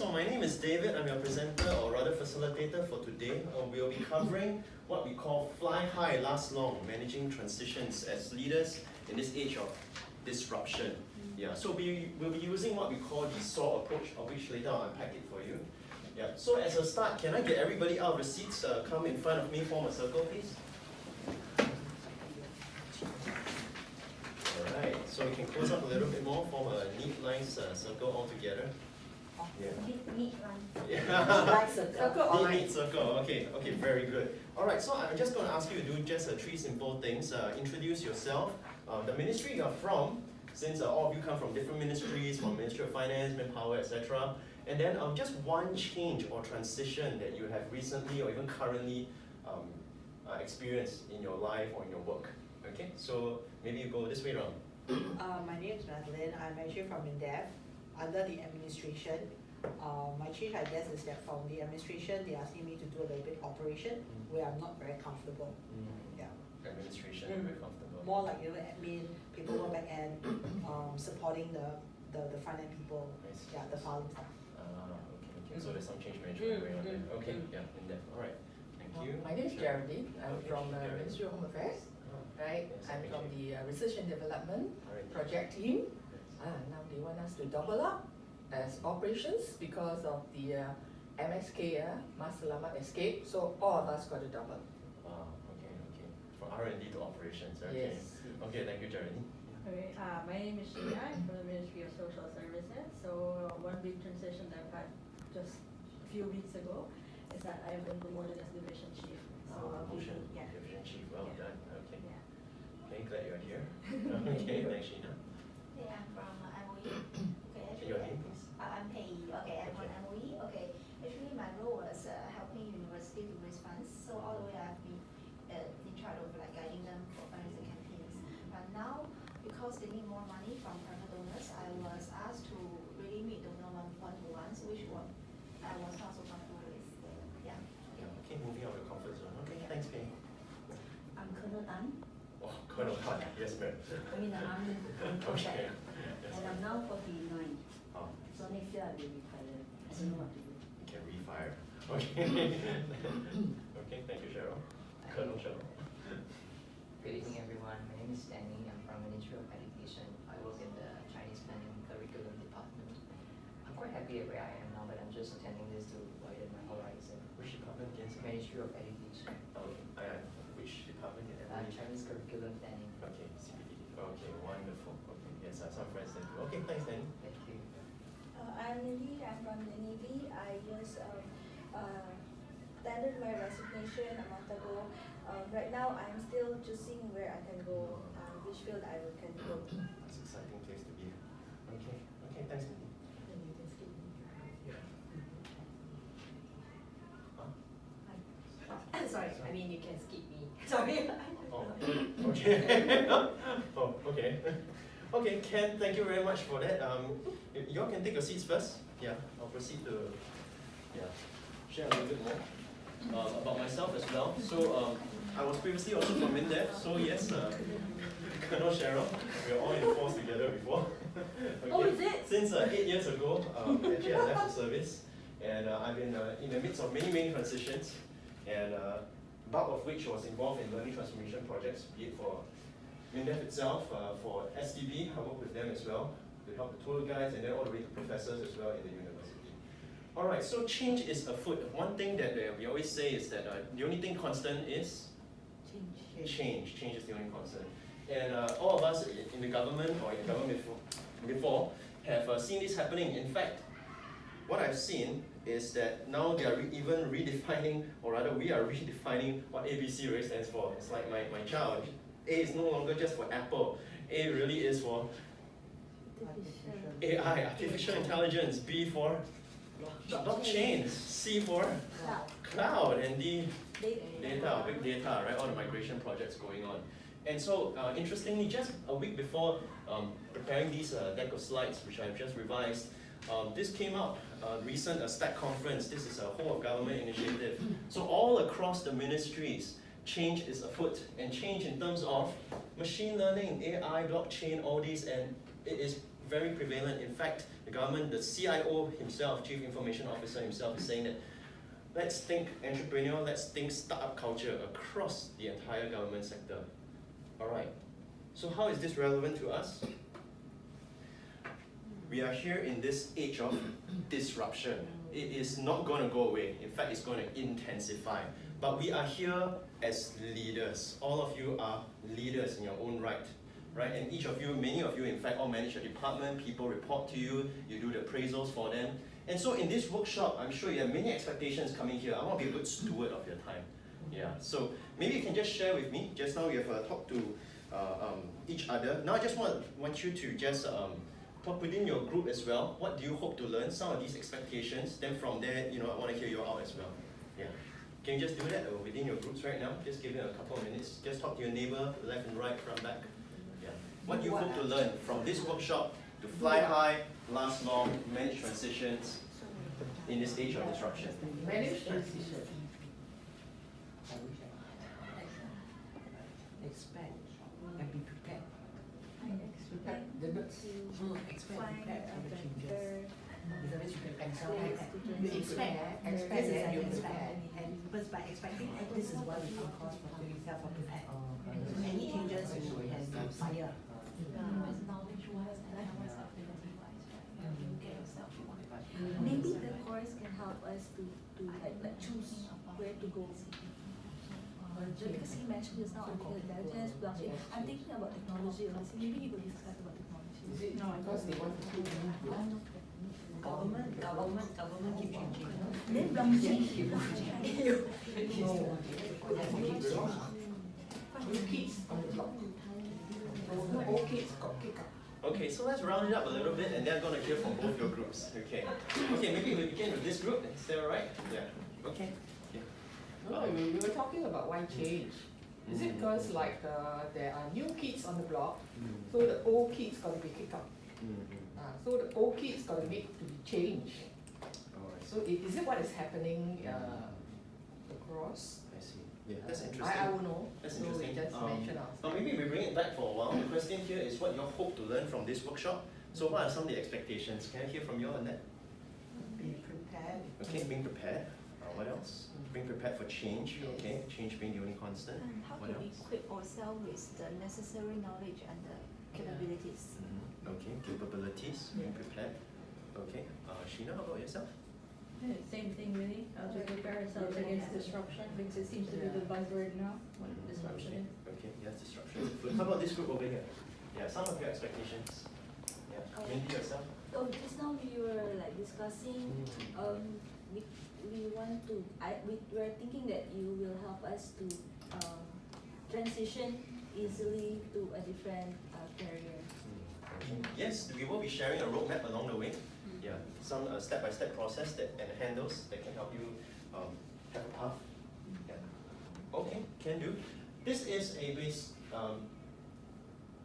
so my name is David. I'm your presenter, or rather facilitator for today. We'll be covering what we call fly high, last long, managing transitions as leaders in this age of disruption. Yeah, so we'll be using what we call the SOAR approach, of which later I'll unpack it for you. Yeah, so as a start, can I get everybody out of the seats? Come in front of me, form a circle, please. Alright, so we can close up a little bit more, form a neat, nice circle all together. Yeah. Neat line. Yeah. Circle. Neat circle. Okay, very good. Alright, so I'm just going to ask you to do just three simple things. Introduce yourself, the ministry you're from, since all of you come from different ministries, from Ministry of Finance, Manpower, etc. And then just one change or transition that you have recently or even currently experienced in your life or in your work. Okay, so maybe you go this way around. My name is Madeline. I'm actually from MINDEF, under the administration. My change, I guess, is that from the administration, they're asking me to do a little bit operation where I'm not very comfortable. Yeah. Administration, very comfortable. More like, admin, paperwork back end, supporting the front end people, the filing stuff. Okay. So there's some change management going on there. Okay, in depth. All right. Thank you. My name is Geraldine. I'm from the Ministry of Home Affairs. Right? Yes, I'm from the Research and Development project team. Now they want us to double up as operations because of the MSK, Mass Selamat Escape. So all of us got to double. Okay. From R&D to operations. Okay. Yes. Okay, thank you, Geraldine. Okay, my name is Sheena. I'm from the Ministry of Social Services. So one big transition that I've had just a few weeks ago is that I've been promoted as division chief. So Promotion, yeah. division chief. Well done. Okay. Yeah. Okay, glad you're here. Okay, thanks, Sheena. Okay, I'm from MOE. Okay, actually, Your name, please. I'm Pei. Okay, I'm from MOE. Okay, actually my role was helping university to raise funds. So all the way I've been in charge of like guiding them for fundraising campaigns. But now, because they need more money from private donors, I was asked to really meet donor one-to-ones, which I was not so comfortable with. Yeah. Okay, moving out of your comfort zone. Okay, thanks, Pei. I'm Colonel Tan. Oh, Colonel Tan. Yes, ma'am. I'm in the army contract. Okay. Yes, And I'm now 49. Oh, So next year I will retire. I don't know what to do. you can refire. Okay. Okay, thank you, Cheryl. Colonel Cheryl. Good evening, everyone. My name is Danny. I'm from Ministry of Education. I work in the Chinese Planning Curriculum Department. I'm quite happy at where I am now, but I'm just attending this to widen my horizon. Which department again? Sorry? Ministry of Education. Which department again? Chinese Curriculum Planning. Okay, CPD. Okay, wonderful. Okay, yes, I have some friends there too. Okay, thanks, Danny. Thank you. I'm Nidhi. I'm from the Navy. I just tendered my resignation a month ago. Right now, I'm still choosing where I can go, which field I can go. It's an exciting place to be. Okay, thanks, Nidhi. Sorry, I mean you can skip me. Sorry. Oh, okay. Oh, okay. Okay, Ken, thank you very much for that. You all can take your seats first. Yeah, I'll proceed to share a little bit more about myself as well. So I was previously also from MINDEF. So yes, Colonel Cheryl, we are all in force together before. Okay. Oh, is it? Since 8 years ago, actually I left the service, and I've been in the midst of many transitions, and bulk of which was involved in learning transformation projects, be it for MINDEF itself, for STB, I work with them as well, to help the tour guides, and then all the way to professors as well in the university. Alright, so change is afoot. One thing that we always say is that the only thing constant is change. Change is the only constant. And all of us in the government or in the government before have seen this happening. In fact, what I've seen is that now they are even redefining, or rather we are redefining what ABC really stands for. It's like my child. A is no longer just for Apple. A really is for AI, artificial intelligence. B for blockchain. C for cloud. And D, data, big data, right? All the migration projects going on. And so, interestingly, just a week before preparing these deck of slides, which I've just revised, this came up, recent STAC conference. This is a whole of government initiative. So all across the ministries, change is afoot, and change in terms of machine learning, AI, blockchain, all these, and it is very prevalent. In fact, The government, the CIO himself, Chief Information Officer himself, is saying that let's think entrepreneurial, let's think startup culture across the entire government sector. Alright, so how is this relevant to us? We are here in this age of disruption. It is not going to go away. In fact, it's going to intensify. But we are here as leaders. All of you are leaders in your own right. Right? And each of you, many of you, in fact, all manage a department, people report to you, you do the appraisals for them. And so in this workshop, I'm sure you have many expectations coming here. I want to be a good steward of your time. Yeah. So maybe you can just share with me. Just now we have talked to each other. Now I just want you to just talk within your group as well. What do you hope to learn? Some of these expectations. Then from there, I want to hear you out as well. Yeah. Can you just do that within your groups right now? Just give it a couple of minutes. Just talk to your neighbor, left and right, front, back. Yeah. What do you hope to learn from this workshop to fly high, last long, manage transitions in this age of disruption? Manage transition. Expect and be prepared. Expect The to Expect find prepared a for the changes. better Because you can place to you expect transition. this is that you prepare, and because by expecting this is why we can cause for yourself are prepared. So any changes you can fire. Maybe the course can help us to like choose where to go. Because he mentioned just now artificial intelligence, blockchain. I'm thinking about technology also. Maybe you could discuss about technology. Is it because they want to keep Government keep changing. Then blockchain. new kids on the block. The old kids got kicked out. Okay, so let's round it up a little bit and then I'm going to hear from both your groups. Okay. Okay, maybe we begin with this group. Is that alright? Yeah. Okay. Yeah. No, we were talking about why change. Is it because there are new kids on the block, so the old kids got to be kicked out? So the old kids got to be changed. Alright. So is it what is happening across? I see. Yeah, that's interesting. I will know. That's so interesting. We just mention ourselves. Maybe we bring it back for a while. The question here is what you hope to learn from this workshop. So what are some of the expectations? Can I hear from you on that? Be prepared. Okay, being prepared. What else? Being prepared for change. Okay, change being the only constant. And how What to else? equip ourselves with the necessary knowledge and the capabilities. Okay, capabilities. Being prepared. Okay, Sheena, how about yourself? Same thing really, to prepare ourselves against disruption, because it seems to be the buzzword now, what disruption is. Okay, yes, disruption. Good. How about this group over here? Yeah, some of your expectations. Yeah, Mindy yourself. Oh, just now we were like discussing, we want to, we're thinking that you will help us to transition easily to a different career. Yes, we will be sharing a roadmap along the way. Yeah, some step-by-step process and handles that can help you have a path. Yeah. Okay, can do. This is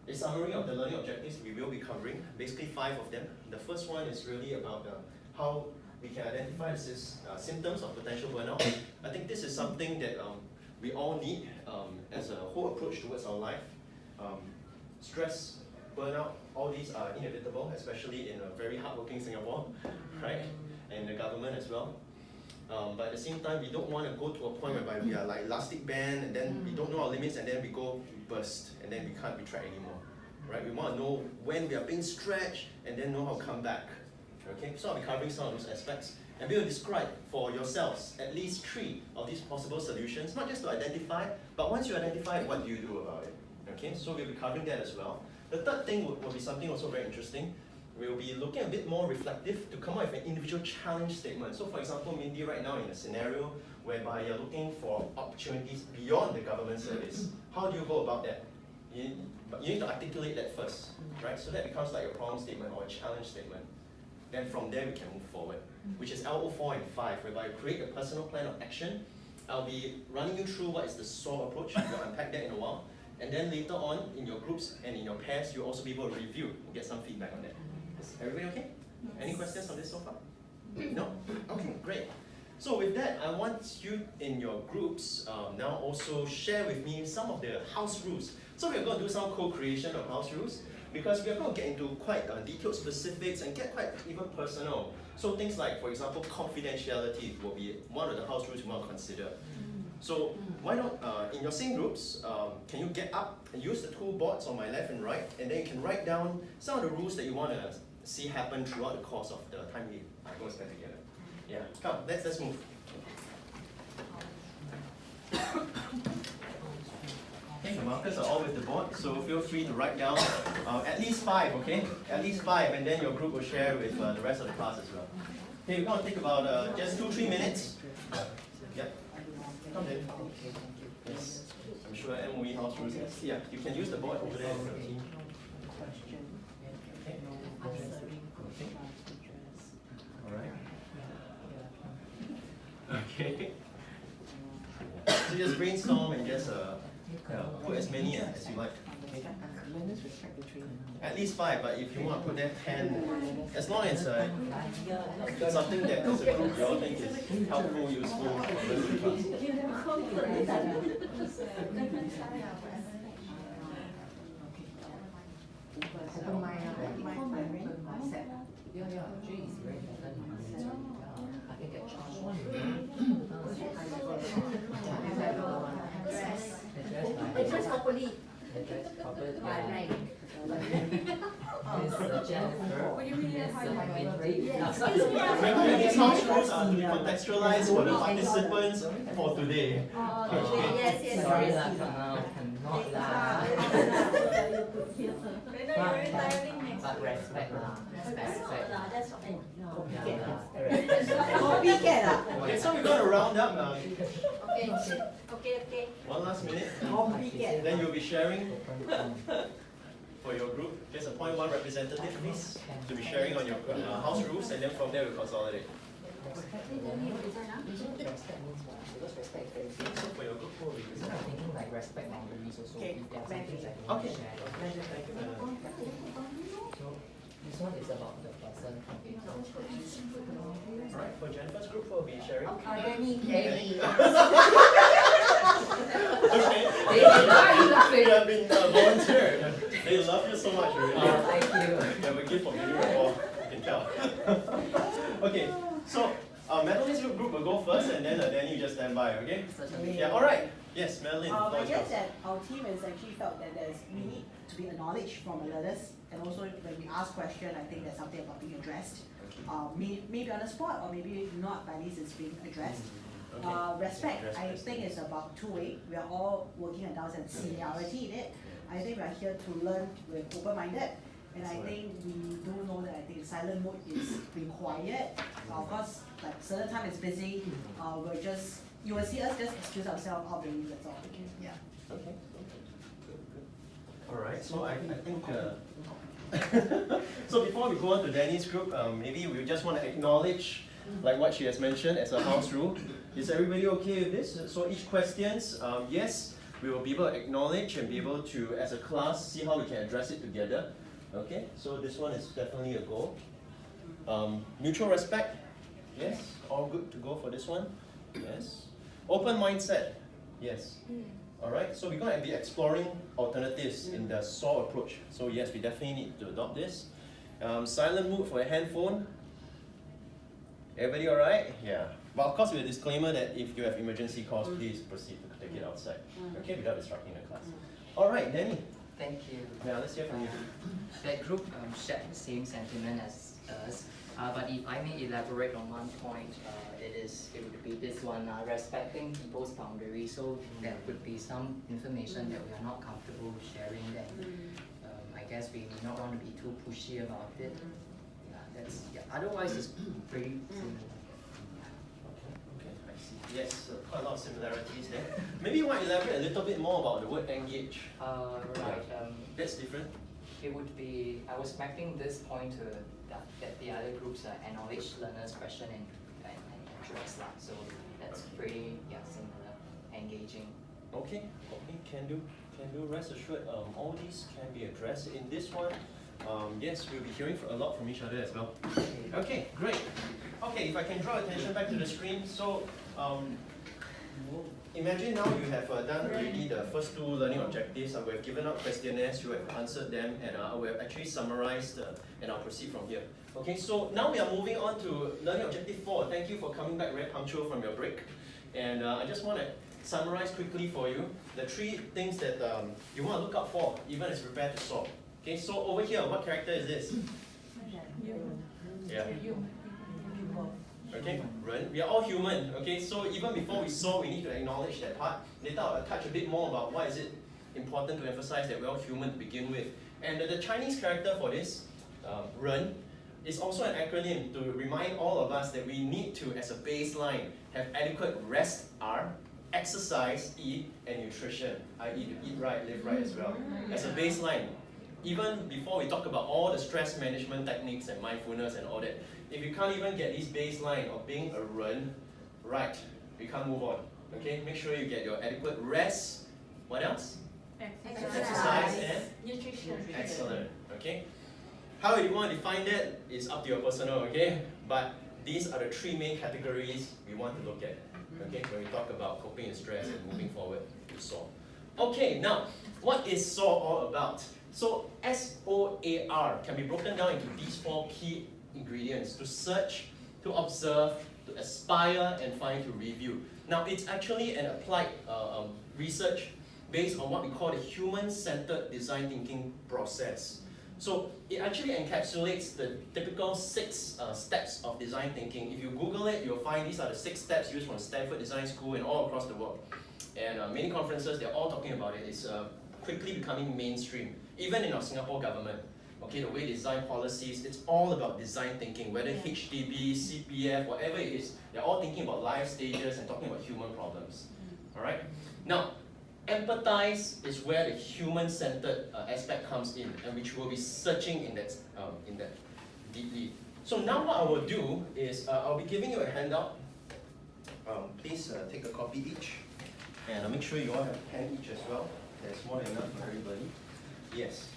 a summary of the learning objectives we will be covering, basically 5 of them. The first one is really about how we can identify the symptoms of potential burnout. I think this is something that we all need as a whole approach towards our life. Stress, burnout, all these are inevitable, especially in a very hardworking Singapore, right? And the government as well. But at the same time, we don't want to go to a point whereby we are like elastic band and then we don't know our limits and then we go burst and then we can't be tracked anymore, right? We want to know when we are being stretched and then know how to come back. Okay, so I'll be covering some of those aspects and we will describe for yourselves at least 3 of these possible solutions, not just to identify, but once you identify it, what do you do about it? Okay, so we'll be covering that as well. The third thing will be something also very interesting. We'll be looking a bit more reflective to come up with an individual challenge statement. So for example, Mindy right now in a scenario whereby you're looking for opportunities beyond the government service. How do you go about that? You need to articulate that first, right? So that becomes like a problem statement or a challenge statement. Then from there we can move forward, which is LO4 and 5, whereby you create a personal plan of action. I'll be running you through what is the SOAR approach. We'll unpack that in a while. And then later on, in your groups and in your pairs, you'll also be able to review and get some feedback on that. Is everybody okay? Any questions on this so far? No? Okay, great. So with that, I want you in your groups now also share with me some of the house rules. So we're going to do some co-creation of house rules. because we are going to get into quite detailed specifics and get quite even personal. So things like, for example, confidentiality will be one of the house rules you want to consider. So why not, in your same groups, can you get up and use the two boards on my left and right, and then you can write down some of the rules that you want to see happen throughout the course of the time we are going to spend together. Yeah, come, let's move. Okay, the markers are all with the board, so feel free to write down at least 5, okay? At least 5, and then your group will share with the rest of the class as well. Okay, we're going to take about just 2-3 minutes. Yep. Come in. Yes. I'm sure MOE house rules. Yeah, you can use the board over there for the team. Okay. Alright. Okay. So just brainstorm and just put as many as you like. Okay. At least 5, but if you want to put there 10, as long as it's something that as a group you all think is helpful, useful, Address properly. Right. Miss Jennifer. What do you mean? Remember, these house rules are to be contextualized for the participants for today. Yes. Sorry lah, cannot lah. But respect lah. Respect. That's okay. Okay, so we're going to round up. Okay. One last minute. Then you'll be sharing for your group. Just appoint one representative, please, to be sharing on your house rules, and then from there we'll consolidate. Because respect is very big. So for your group, So I'm thinking like respect boundaries also. Okay. If there are some things I don't okay. share. So this one is about the person. Okay. Alright, for Jennifer's group, we'll be sharing. Danny. Okay. Why are you laughing? You have been volunteered. They love you so much, really. Oh, thank you. You have a gift for giving rapport, I can tell. Okay, so Madeline's group will go first, and then Danny, you just stand by, okay? Certainly. Yeah, alright. Yes, Madeline. I guess that our team has actually felt that we need to be acknowledged from the learners, and also when we ask questions, I think there's something about being addressed. Maybe on the spot, or maybe not, but at least it's being addressed. Okay. Respect, I think it's about two-way. We are all working adults and seniority in it. I think we are here to learn with open-minded, and I think we do know that I think silent mode is required. Of course, like certain time is busy. You will see us just excuse ourselves out the room. That's all. Yeah. Okay. Good. Alright, so I think. So before we go on to Danny's group, maybe we just want to acknowledge, like what she has mentioned as a house rule. Is everybody okay with this? So each questions, yes, we will be able to acknowledge and be able to, as a class, see how we can address it together. Okay, so this one is definitely a goal. Mutual respect, yes, all good to go for this one. Yes. Open mindset, yes. Alright, so we're going to be exploring alternatives in the SOAR approach. So yes, we definitely need to adopt this. Silent mode for a handphone. Everybody alright? Yeah. But of course with a disclaimer that if you have emergency calls, please proceed to take it outside. Okay, without disrupting the class. Alright, Danny. Thank you. Now let's hear from you. That group shared the same sentiment as us. But if I may elaborate on one point, it would be this one, respecting people's boundaries. So there would be some information that we are not comfortable sharing, then I guess we do not want to be too pushy about it. Otherwise it's pretty similar. Okay, I see. Yes, quite a lot of similarities there. Maybe you want to elaborate a little bit more about the word engage. Right. That's different. It would be, I was mapping this point to that the other groups acknowledge learners' question and address that. So that's pretty similar, engaging. Okay, can do. Rest assured, all these can be addressed in this one. Yes, we'll be hearing a lot from each other as well. Okay, great. Okay, if I can draw attention back to the screen. So imagine now you have done already the first 2 learning objectives. We have given out questionnaires, you have answered them, and we have actually summarized, and I'll proceed from here. Okay, so now we are moving on to learning objective 4. Thank you for coming back very punctual from your break. And I just want to summarize quickly for you the 3 things that you want to look out for, even as you prepare to SOAR. Okay, so over here, what character is this? Yeah. Okay, we are all human. Okay, so even before we SOAR, we need to acknowledge that part. Later I'll touch a bit more about why is it important to emphasize that we're all human to begin with. And the Chinese character for this, Ren, is also an acronym to remind all of us that we need to, as a baseline, have adequate rest, R, exercise, E, and nutrition, i.e. to eat right, live right as well. As a baseline, even before we talk about all the stress management techniques and mindfulness and all that, if you can't even get this baseline of being a Ren right, we can't move on. Okay, make sure you get your adequate rest. What else? Exercise and nutrition. Excellent. Okay. How you want to define that is up to your personal. Okay, but these are the 3 main categories we want to look at. Okay, when we talk about coping with stress and moving forward to SOAR. Okay, now what is SOAR all about? So SOAR can be broken down into these 4 key ingredients: to search, to observe, to aspire, and finally to review. Now it's actually an applied research based on what we call the human-centered design thinking process. So it actually encapsulates the typical 6 steps of design thinking. If you Google it, you'll find these are the 6 steps used from Stanford Design School and all across the world. And many conferences, they're all talking about it. It's quickly becoming mainstream, even in our Singapore government. Okay, the way they design policies, it's all about design thinking, whether HDB, CPF, whatever it is, they're all thinking about life stages and talking about human problems. Alright? Now, empathize is where the human-centered aspect comes in, and which we'll be searching in that deeply. So now what I will do is I'll be giving you a handout. Please take a copy each, and make sure you all have a pen each as well. There's more than enough for everybody. Yes.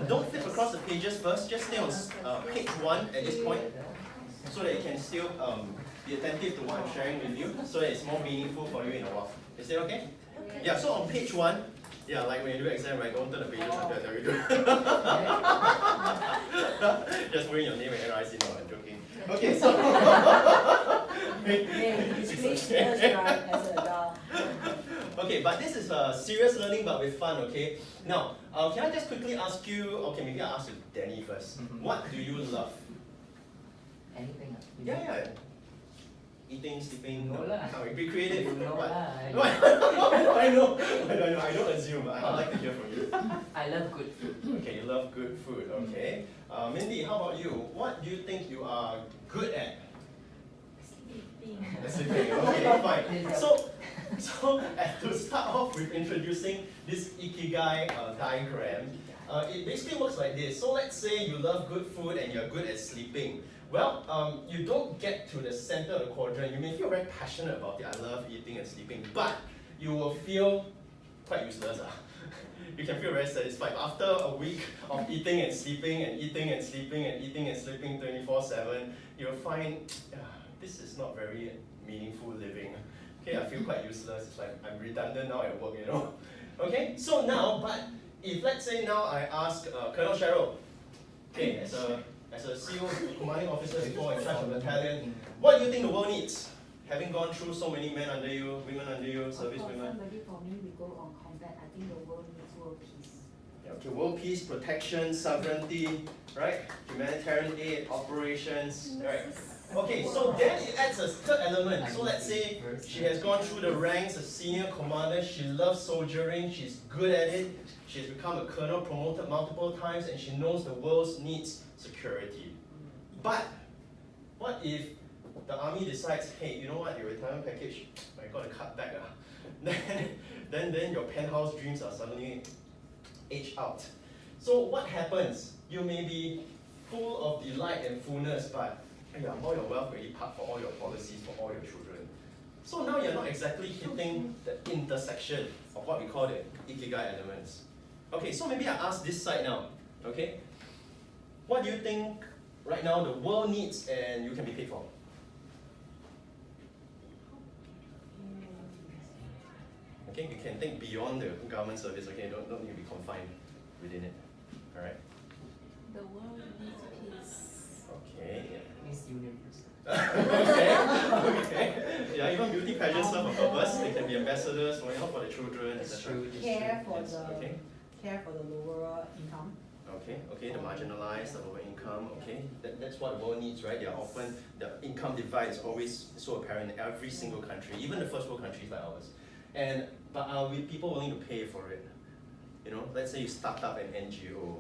Don't flip across the pages first. Just stay on page 1 at this point, so that you can still be attentive to what I'm sharing with you, so that it's more meaningful for you in a while. Is that okay? Yeah, so on page 1, yeah, like when you do exam, right, don't turn the pages until I tell you to. Just put in your name and NRIC, no, I'm joking. Okay, so... Okay, but this is serious learning but with fun, okay? Now, can I just quickly ask you, okay, maybe I'll ask you Danny first. What do you love? Anything? Yeah. Eating, sleeping, no lah. Be creative. No what? lah. I know. I don't assume. I'd like to hear from you. I love good food. Okay, you love good food. Okay. Mindy, how about you? What do you think you are good at? Sleeping. Okay, fine. So to start off with introducing this Ikigai diagram, it basically works like this. So let's say you love good food and you're good at sleeping. Well, you don't get to the center of the quadrant. You may feel very passionate about it. I love eating and sleeping, but you will feel quite useless. You can feel very satisfied. After a week of eating and sleeping and eating and sleeping and eating and sleeping 24/7, you'll find this is not very meaningful living. Okay, I feel quite useless. It's like I'm redundant now at work, you know. Okay, so now, but if let's say now I ask Colonel Cheryl, okay, as a CEO, commanding officer before in charge of a battalion, what do you think the world needs? Having gone through so many men under you, women under you, service women. Somebody for me, we go on combat. I think the world needs world peace. Yeah, okay, world peace, protection, sovereignty, right? Humanitarian aid, operations, right? Okay, so then it adds a third element. So let's say she has gone through the ranks, a senior commander, she loves soldiering, she's good at it, she has become a colonel, promoted multiple times, and she knows the world needs security. But what if the army decides, hey, you know what, your retirement package, I got to cut back. Then your penthouse dreams are suddenly aged out. So what happens? You may be full of delight and fullness, but all your wealth already parked for all your policies, for all your children. So now you're not exactly hitting the intersection of what we call the Ikigai elements. Okay, so maybe I ask this side now, okay? What do you think right now the world needs and you can be paid for? Okay, you can think beyond the government service. Okay, don't need to be confined within it. All right. The world needs peace. Okay. Miss Universe. Okay. Yeah, even beauty pageants serve a purpose. They can be ambassadors for for the children, That's etc. true. Care for Yes, the okay. care for the lower income. Okay, the marginalized, the lower income, okay. That's what the world needs, right? They are often, the income divide is always so apparent in every single country, even the first world countries like ours. But are people willing to pay for it? You know, let's say you start up an NGO,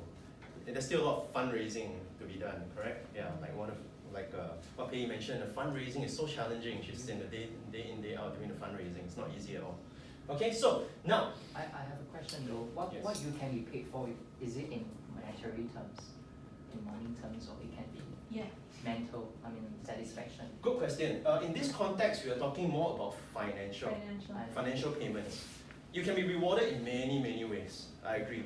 and there's still a lot of fundraising to be done, correct? Yeah, like what Pei mentioned, the fundraising is so challenging. She's seen the day in, day out doing the fundraising. It's not easy at all. Okay, so now I have a question though. What you can be paid for? Is it in monetary terms, in money terms, or it can be mental? I mean, satisfaction. good question. In this context, we are talking more about financial payments. You can be rewarded in many ways. I agree.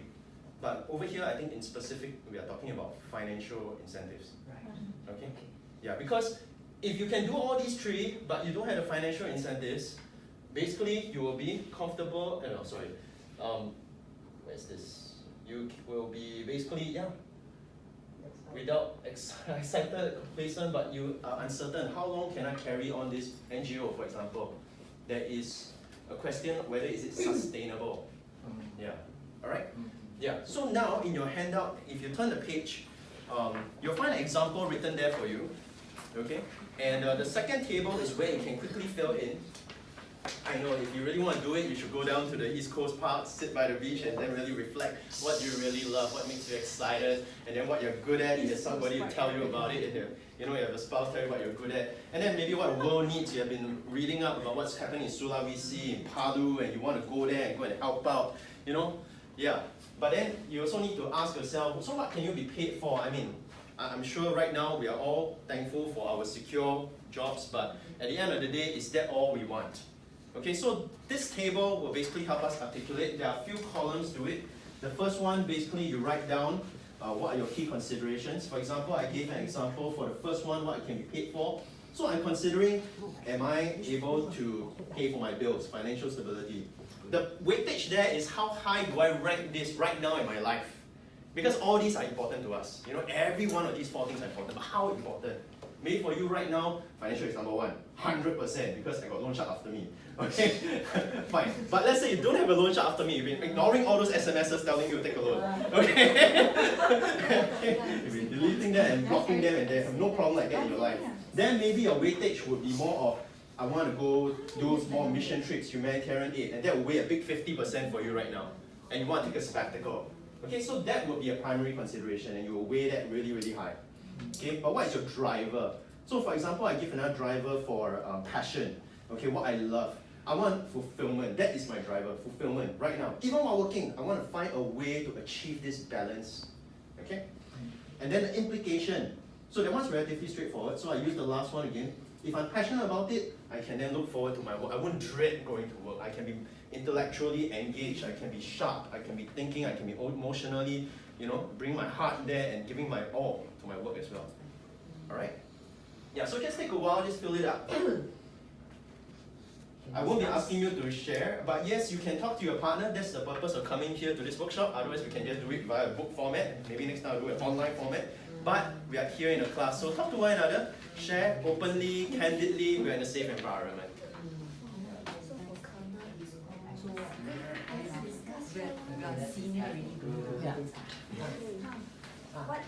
But over here, I think in specific, we are talking about financial incentives. Right. Okay? Yeah, because if you can do all these three, but you don't have the financial incentives, basically you will be comfortable. Where's this? You will be basically without excited, complacent, but you are uncertain. How long can I carry on this NGO, for example? There is a question whether is it sustainable. Yeah. All right. Yeah. So now in your handout, if you turn the page, you'll find an example written there for you. Okay. And the second table is where you can quickly fill in. I know if you really want to do it, you should go down to the East Coast Park, sit by the beach, and then really reflect what you really love, what makes you excited, and then what you're good at. You have somebody to tell you about it. And you have a spouse tell you what you're good at, and then maybe what the world needs. You have been reading up about what's happening in Sulawesi, in Palu, and you want to go there and go and help out. Yeah. But then you also need to ask yourself, so what can you be paid for? I mean, I'm sure right now we are all thankful for our secure jobs, but at the end of the day, is that all we want? Okay, so this table will basically help us articulate. There are a few columns to it. The first one, basically you write down what are your key considerations. For example, I gave an example for the first one, what I can be paid for. So I'm considering, am I able to pay for my bills, financial stability. The weightage there is how high do I rank this right now in my life? Because all these are important to us. Every one of these 4 things are important, but how important? Maybe for you right now, financial is number 1, 100%, because I got loan shark after me. Okay, fine. But let's say you don't have a loan shark after me, you've been ignoring all those SMSs telling you to take a loan. Okay? You've been deleting them and blocking them, and they have no problem like that in your life. Then maybe your weightage would be more of, I want to go do small mission trips, humanitarian aid, and that will weigh a big 50% for you right now. And you want to take a sabbatical. Okay, so that would be a primary consideration, and you will weigh that really high. Okay, but what is your driver? So for example, I give another driver for passion. Okay, what I love. I want fulfillment. That is my driver, fulfillment, right now. Even while working, I want to find a way to achieve this balance. Okay? And then the implication. So that one's relatively straightforward, so I use the last one again. If I'm passionate about it, I can then look forward to my work. I won't dread going to work. I can be intellectually engaged, I can be sharp, I can be thinking, I can be emotionally, bring my heart there and giving my all to my work as well. Alright? Yeah, so just take a while, just fill it up. I won't be asking you to share, but yes, you can talk to your partner. That's the purpose of coming here to this workshop. Otherwise, we can just do it via book format. Maybe next time I'll do it online format. But we are here in a class, so talk to one another, share openly, candidly. We're in a safe environment. Senior already. Yeah. What?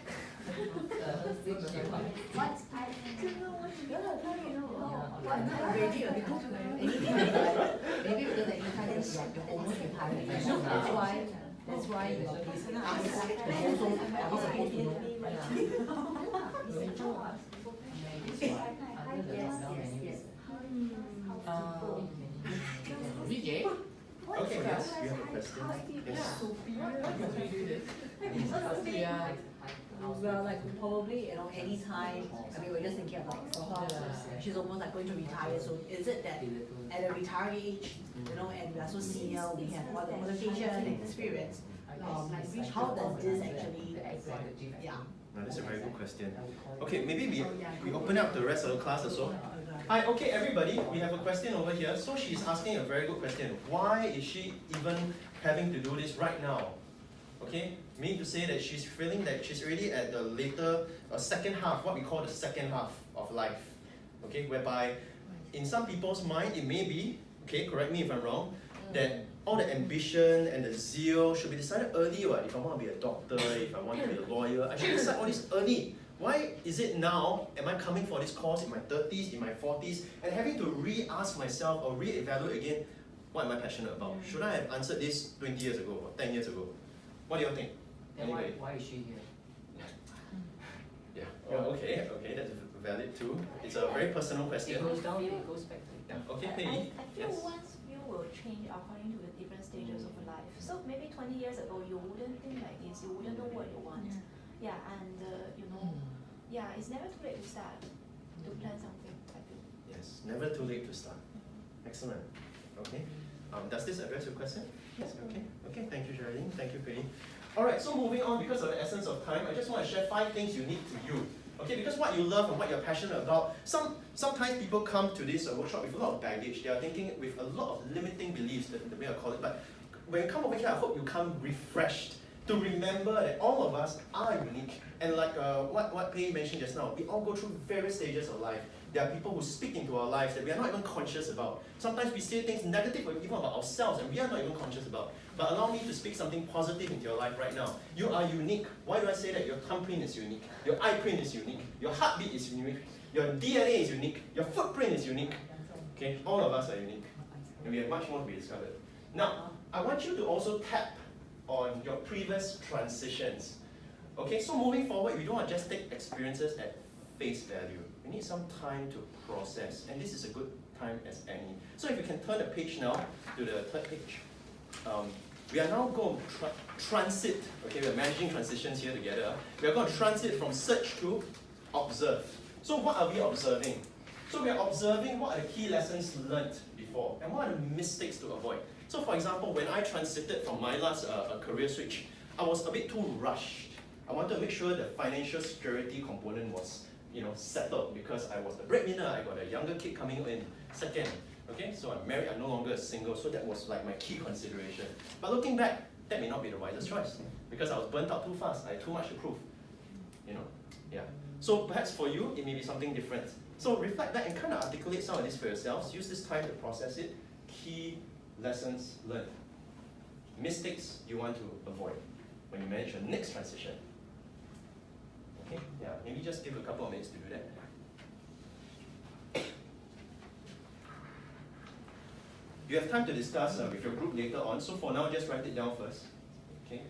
What? I don't know what you Already, because maybe because anytime you're almost retired. That's why you got this. I'm supposed to know. Vijay? Okay, yes, you have a question. Yes. Well, probably, anytime, we're just thinking about SOAR. She's almost going to retire, so is it that at a retired age, and we are so senior, we have all the qualification and experience, how does this actually, Now, that's a very good question. Okay, maybe we open up the rest of the class also. Hi, okay, everybody, we have a question over here. So she's asking a very good question. Why is she even having to do this right now? Okay, meaning to say that she's feeling that she's already at the later second half, what we call the second half of life. Okay, whereby in some people's mind it may be, okay, correct me if I'm wrong, that all the ambition and the zeal should be decided early. What? If I want to be a doctor, if I want to be a lawyer, I should decide all this early. Why is it now, am I coming for this course in my 30s, in my 40s, and having to re-ask myself or re-evaluate again, what am I passionate about? Should I have answered this 20 years ago or 10 years ago? What do you think? Then why is she here? Yeah. Oh, okay, that's valid too. It's a very personal question. It goes down, it goes back to Yeah. Okay, I Peggy. feel Yes. one's view will change according to the different stages of life. So maybe 20 years ago you wouldn't think like this, you wouldn't know what you want. Yeah, and you know, yeah, it's never too late to start, to plan something, I feel. Yes, never too late to start. Excellent. Okay. Does this address your question? Yes. Okay. Okay. Thank you, Geraldine. Thank you, Peggy. All right. So moving on, because of the essence of time, I just want to share 5 things unique to you. Okay, because what you love and what you're passionate about, sometimes people come to this workshop with a lot of baggage. They are thinking with a lot of limiting beliefs, the way I call it. But when you come over here, I hope you come refreshed to remember that all of us are unique. And like what Pei mentioned just now, we all go through various stages of life. There are people who speak into our lives that we are not even conscious about. Sometimes we say things negative or even about ourselves and we are not even conscious about. But allow me to speak something positive into your life right now. You are unique. Why do I say that? Your thumbprint is unique. Your eye print is unique. Your heartbeat is unique. Your DNA is unique. Your footprint is unique. Okay, all of us are unique. And we have much more to be discovered. Now, I want you to also tap on your previous transitions. Okay, so moving forward, we don't want to just take experiences at face value. We need some time to process, and this is a good time as any. So if you can turn the page now to the third page. We are now going to transit, okay, we're managing transitions here together. We are going to transit from search to observe. So what are we observing? So we are observing what are the key lessons learned before, and what are the mistakes to avoid. So for example, when I transited from my last career switch, I was a bit too rushed. I wanted to make sure the financial security component was, settled because I was the breadwinner. I got a younger kid coming in second. Okay, so I'm married. I'm no longer single. So that was like my key consideration. But looking back, that may not be the wisest choice because I was burnt out too fast. I had too much to prove. Yeah. So perhaps for you, it may be something different. So reflect back and kind of articulate some of this for yourselves. Use this time to process it. Key lessons learned. Mistakes you want to avoid when you manage your next transition. Okay, yeah, maybe just give a couple of minutes to do that. You have time to discuss with your group later on, so for now, just write it down first. Okay.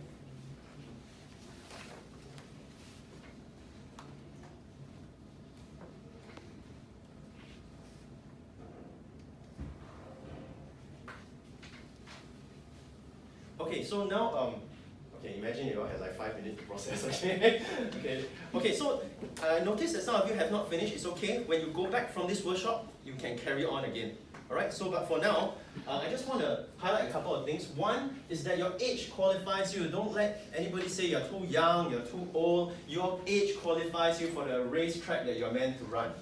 Okay, so now, okay, imagine you all had like 5 minutes to process, okay? Okay, so notice that some of you have not finished. It's okay. When you go back from this workshop, you can carry on again. Alright, so but for now, I just want to highlight a couple of things. One is that your age qualifies you. Don't let anybody say you're too young, you're too old. Your age qualifies you for the racetrack that you're meant to run.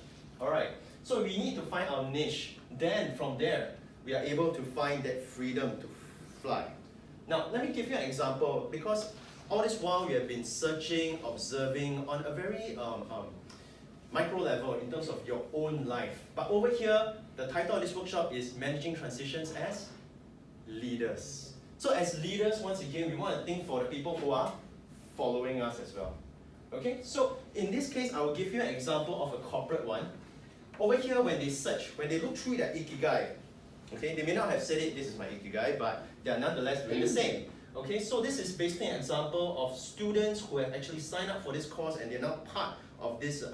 Alright, so we need to find our niche. Then from there, we are able to find that freedom to fly. Now, let me give you an example, because all this while we have been searching, observing on a very micro level in terms of your own life. But over here, the title of this workshop is Managing Transitions as Leaders. So as leaders, once again, we want to think for the people who are following us as well. Okay, so in this case, I will give you an example of a corporate one. Over here, when they search, when they look through their ikigai, okay, they may not have said it, this is my ikigai, but they are nonetheless doing the same. Okay, so this is basically an example of students who have actually signed up for this course and they're now part of this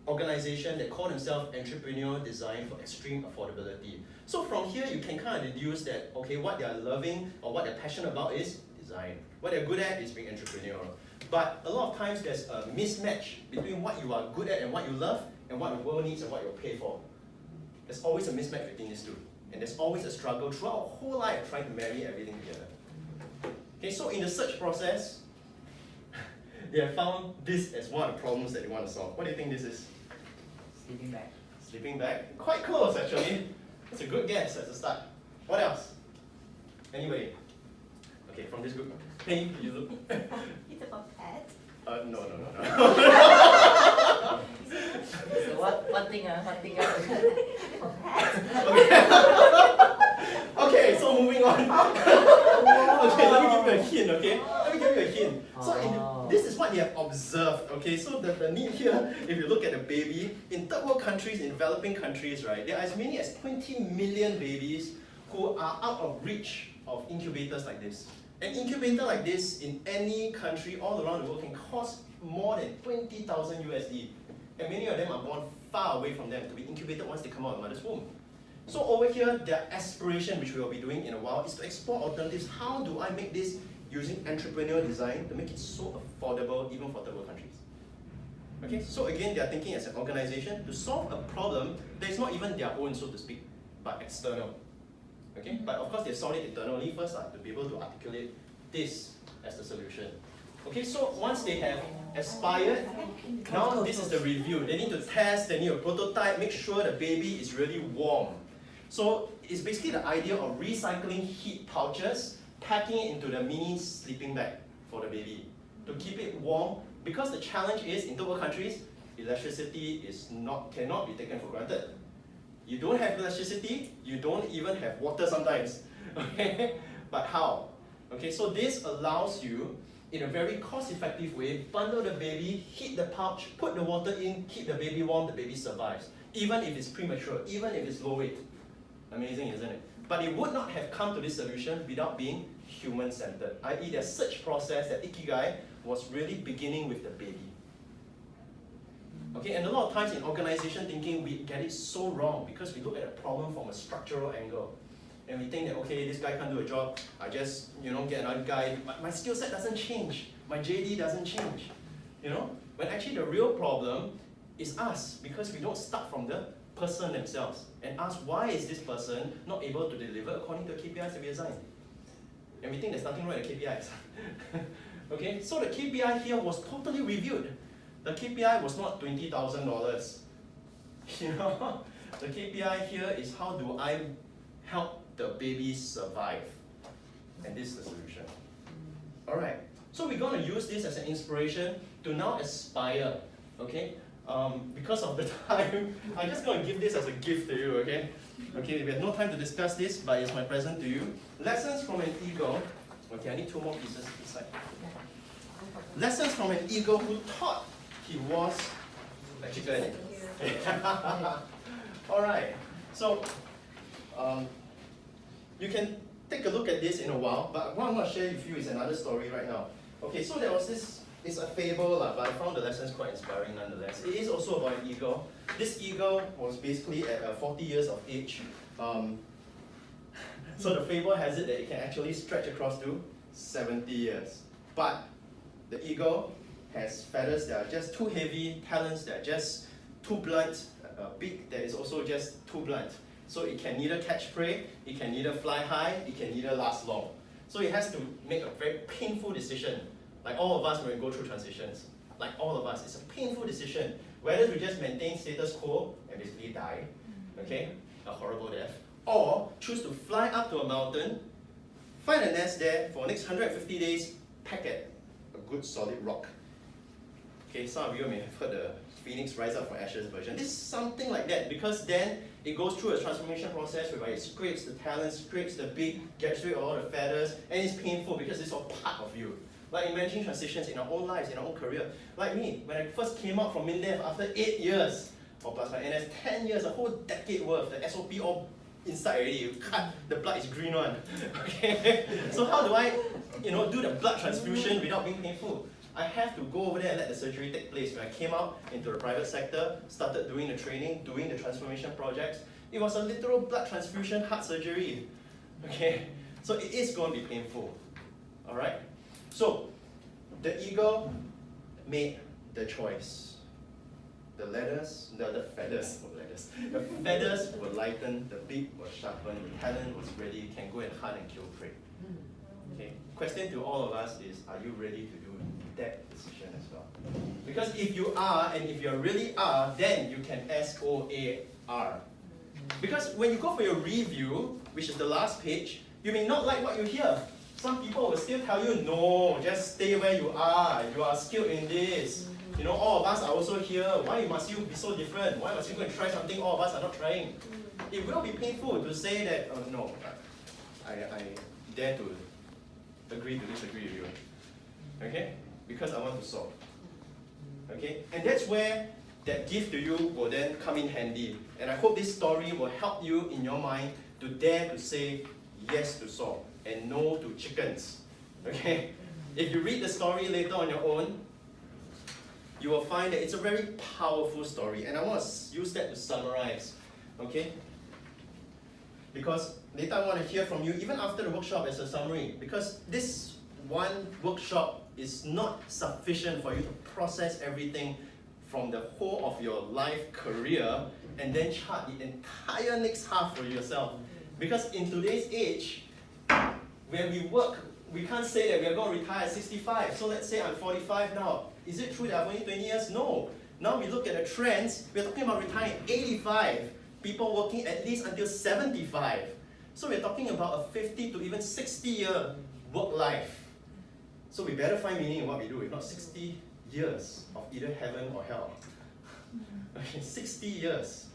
organization that call themselves Entrepreneur Design for Extreme Affordability. So from here, you can kind of deduce that, okay, what they are loving or what they're passionate about is design. What they're good at is being entrepreneurial. But a lot of times there's a mismatch between what you are good at and what you love and what the world needs and what you'll pay for. There's always a mismatch between these two. And there's always a struggle throughout our whole life trying to marry everything together. Okay, so in the search process, they have found this as one of the problems that they want to solve. What do you think this is? Sleeping bag. Sleeping bag? Quite close actually. It's a good guess at the start. What else? Anybody? Okay, from this group. Hey, you look. It's about pet. No. So what thing? Okay, so moving on. Okay, let me give you a hint, okay? Let me give you a hint. So this is what they have observed, okay? So the need here, if you look at the baby, in third world countries, in developing countries, right, there are as many as 20 million babies who are out of reach of incubators like this. An incubator like this in any country all around the world can cost more than 20,000 USD. And many of them are born far away from them to be incubated once they come out of the mother's womb. So over here, their aspiration, which we will be doing in a while, is to explore alternatives. How do I make this using entrepreneurial design to make it so affordable even for third world countries? Okay, so again, they are thinking as an organization to solve a problem that is not even their own, so to speak, but external. Okay, but of course they solve it internally first to be able to articulate this as the solution. Okay, so once they have aspired, now this is the review. They need to test, they need to prototype, make sure the baby is really warm. So it's basically the idea of recycling heat pouches, packing it into the mini sleeping bag for the baby to keep it warm. Because the challenge is in third world countries, electricity cannot be taken for granted. You don't have electricity, you don't even have water sometimes. Okay, but how? Okay, so this allows you, in a very cost-effective way, bundle the baby, heat the pouch, put the water in, keep the baby warm, the baby survives. Even if it's premature, even if it's low weight. Amazing, isn't it? But it would not have come to this solution without being human-centered, i.e. their search process, that Ikigai, was really beginning with the baby. Okay, and a lot of times in organization thinking, we get it so wrong because we look at a problem from a structural angle. And we think that, okay, this guy can't do a job, I just, get another guy. My skill set doesn't change. My JD doesn't change. When actually the real problem is us, because we don't start from the person themselves and ask why is this person not able to deliver according to the KPIs that we assigned. And we think there's nothing wrong with the KPIs. Okay, so the KPI here was totally reviewed. The KPI was not $20,000. The KPI here is how do I help the baby survive? And this is the solution. Alright, so we're going to use this as an inspiration to now aspire. Okay, because of the time, I'm just going to give this as a gift to you. Okay, we have no time to discuss this, but it's my present to you. Lessons from an eagle. Okay, I need 2 more pieces inside. Lessons from an eagle who thought he was a chicken. Alright, so you can take a look at this in a while, but what I'm going to share with you is another story right now. Okay, so there was this, it's a fable, but I found the lessons quite inspiring nonetheless. It is also about an eagle. This eagle was basically at 40 years of age. So the fable has it that it can actually stretch across to 70 years. But the eagle has feathers that are just too heavy, talons that are just too blunt, a beak that is also just too blunt. So it can neither catch prey, it can neither fly high, it can neither last long. So it has to make a very painful decision, like all of us when we go through transitions. Like all of us, it's a painful decision. Whether we just maintain status quo and basically die, okay, a horrible death, or choose to fly up to a mountain, find a nest there for the next 150 days, pack it, a good solid rock. Okay, some of you may have heard the Phoenix Rise Up from Ashes version. This is something like that because then it goes through a transformation process whereby it scrapes the talons, scrapes the beak, gets rid of all the feathers, and it's painful because it's all part of you. Like imagine transitions in our own lives, in our own career. Like me, when I first came out from MINDEF after 8 years, or plus my NS, 10 years, a whole decade worth, the SOP all inside already, you cut, the blood is green one. Okay? So how do I, do the blood transfusion without being painful? I have to go over there and let the surgery take place. When I came out into the private sector, started doing the training, doing the transformation projects, it was a literal blood transfusion heart surgery. Okay? So it is going to be painful. Alright? So, the eagle made the choice. The feathers were lightened, the beak was sharpened, the talon was ready, you can go and hunt and kill prey. Okay? Question to all of us is, are you ready to do it? that decision as well. Because if you are, and if you really are, then you can SOAR. Because when you go for your review, which is the last page, you may not like what you hear. Some people will still tell you, no, just stay where you are. You are skilled in this. You know, all of us are also here. Why must you be so different? Why must you go and try something all of us are not trying? It will be painful to say that, oh no, I dare to agree to disagree with you. Okay? Because I want to solve. Okay? And that's where that gift to you will then come in handy. And I hope this story will help you in your mind to dare to say yes to SOAR and no to chickens. Okay? If you read the story later on your own, you will find that it's a very powerful story. And I want to use that to summarize. Okay? Because later I want to hear from you, even after the workshop, as a summary. Because this one workshop is not sufficient for you to process everything from the whole of your life career and then chart the entire next half for yourself. Because in today's age, when we work, we can't say that we are going to retire at 65. So let's say I'm 45 now. Is it true that I've only 20 years? No. Now we look at the trends, we're talking about retiring at 85. People working at least until 75. So we're talking about a 50 to even 60-year work life. So we better find meaning in what we do, if not 60 years of either heaven or hell. Okay, 60 years.